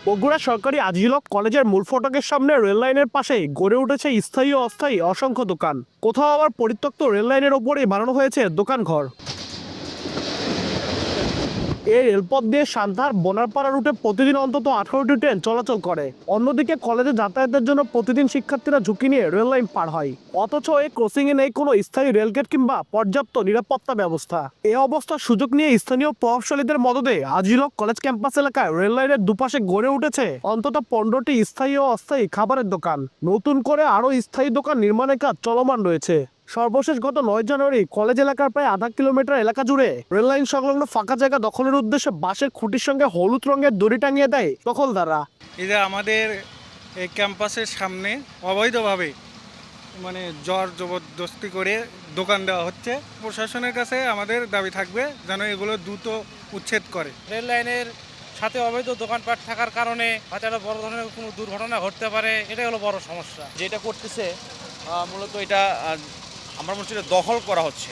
বগুড়া সরকারি আজিলক কলেজের মূল ফটকের সামনে রেল লাইনের পাশেই গড়ে উঠেছে স্থায়ী ও অস্থায়ী অসংখ্য দোকান। কোথাও আবার পরিত্যক্ত রেল লাইনের ওপরেই বানানো হয়েছে দোকান ঘর। এই রেলপথ দিয়ে সান্তাহার বোনারপাড়া রুটে প্রতিদিন অন্তত 18টি ট্রেন চলাচল করে। অন্যদিকে কলেজে যাতায়াতের জন্য প্রতিদিন শিক্ষার্থীরা ঝুঁকি নিয়ে রেল লাইন পার হয়, অথচ এই ক্রসিংয়ে নেই কোনো স্থায়ী রেলগেট কিংবা পর্যাপ্ত নিরাপত্তা ব্যবস্থা। এই অবস্থার সুযোগ নিয়ে স্থানীয় প্রভাবশালীদের মদদে আজিলক কলেজ ক্যাম্পাস এলাকায় রেল লাইনের দুপাশে গড়ে উঠেছে অন্তত 15টি স্থায়ী ও অস্থায়ী খাবারের দোকান। নতুন করে আরও স্থায়ী দোকান নির্মাণের কাজ চলমান রয়েছে। সর্বশেষ গত 9 জানুয়ারি কলেজ এলাকার প্রায় আধা কিলোমিটার এলাকা জুড়ে রেললাইন সংলগ্ন ফাঁকা জায়গা দখলের উদ্দেশ্যে বাঁশের খুঁটির সঙ্গে হলুদ রঙের দড়ি টাঙিয়ে দেয় দখলদাররা। এই যে আমাদের এই ক্যাম্পাসের সামনে অবৈধভাবে জোর জবরদস্তি করে দোকান দেওয়া হচ্ছে। প্রশাসনের কাছে আমাদের দাবি থাকবে যেন এগুলো দ্রুত উচ্ছেদ করে। রেল লাইনের সাথে অবৈধ দোকানপাট থাকার কারণে হয়তো বড় ধরনের কোনো দুর্ঘটনা ঘটতে পারে, এটাই হলো বড় সমস্যা। যেটা করতেছে মূলত এটা আমার মনে হচ্ছে দখল করা হচ্ছে,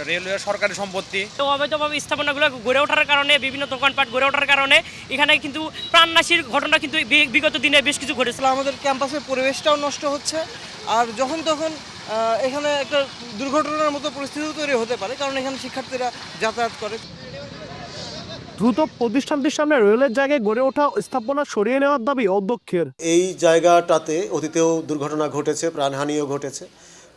রেলওয়ে সরকারি সম্পত্তি। তো অবৈধভাবে স্থাপনাগুলো গড়ে ওঠার কারণে, বিভিন্ন দোকানপাট গড়ে ওঠার কারণে এখানে কিন্তু প্রাণনাশীর ঘটনা কিন্তু বিগত দিনে বেশ কিছু ঘটেছিল। আমাদের ক্যাম্পাসের পরিবেশটাও নষ্ট হচ্ছে, আর যখন তখন এখানে একটা দুর্ঘটনার মতো পরিস্থিতি তৈরি হতে পারে, কারণ এখানে শিক্ষার্থীরা যাতায়াত করে। দ্রুত প্রতিষ্ঠানটির সামনে রেলের জায়গায় গড়ে ওঠা স্থাপনা সরিয়ে নেওয়ার দাবি অধ্যক্ষের। এই জায়গাটাতে অতীতেও দুর্ঘটনা ঘটেছে, প্রাণহানিও ঘটেছে।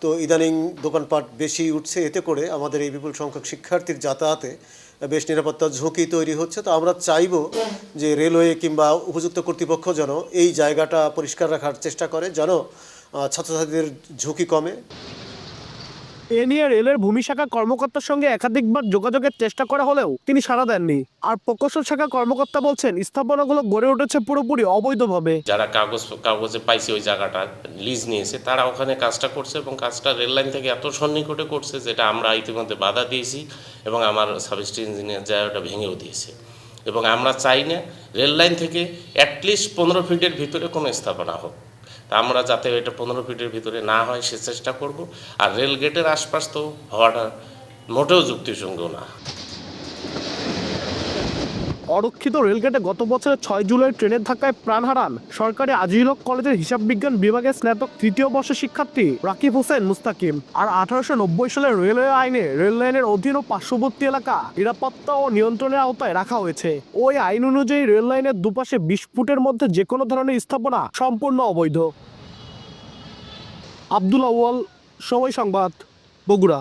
তো ইদানিং দোকানপাট বেশি উঠছে, এতে করে আমাদের এই বিপুল সংখ্যক শিক্ষার্থীর যাতায়াতে বেশ নিরাপত্তার ঝুঁকি তৈরি হচ্ছে। তো আমরা চাইব যে রেলওয়ে কিংবা উপযুক্ত কর্তৃপক্ষ যেন এই জায়গাটা পরিষ্কার রাখার চেষ্টা করে, যেন ছাত্রছাত্রীদের ঝুঁকি কমে। এ নিয়ে রেলের ভূমি শাখা কর্মকর্তার সঙ্গে একাধিকবার যোগাযোগের চেষ্টা করা হলেও তিনি সাড়া দেননি। আর প্রকৌশল শাখা কর্মকর্তা বলছেন স্থাপনাগুলো গড়ে উঠেছে পুরোপুরি অবৈধভাবে। যারা কাগজে পাইছে ওই জায়গাটা লিজ নিয়েছে, তারা ওখানে কাজটা করছে এবং কাজটা রেল লাইন থেকে এত সন্নিকটে করছে যেটা আমরা ইতিমধ্যে বাধা দিয়েছি এবং আমার সাবস্টেশন ইঞ্জিনিয়ার জায়গাটা ভেঙেও দিয়েছে। এবং আমরা চাই না রেল লাইন থেকে অ্যাটলিস্ট 15 ফিটের ভিতরে কোনো স্থাপনা হোক। তা আমরা যাতে এটা 15 ফিটের ভিতরে না হয় সে চেষ্টা করব। আর রেল গেটের আশপাশ তো হওয়াটা মোটেও যুক্তিসঙ্গ না। অরক্ষিত রেলগেটে গত বছরের 6 জুলাই ট্রেনের ধাক্কায় প্রাণ হারান সরকারি আজিলক কলেজের হিসাব বিজ্ঞান বিভাগের স্নাতক 3য় বর্ষের শিক্ষার্থী রাকিব হোসেন মুস্তাকিম। আর 1890 সালের রেলওয়ে আইনে রেল লাইনের অধীন ও পার্শ্ববর্তী এলাকা নিরাপত্তা ও নিয়ন্ত্রণের আওতায় রাখা হয়েছে। ওই আইন অনুযায়ী রেল লাইনের দুপাশে 20 ফুটের মধ্যে যে কোনো ধরনের স্থাপনা সম্পূর্ণ অবৈধ। আব্দুল আউয়াল, সময় সংবাদ, বগুড়া।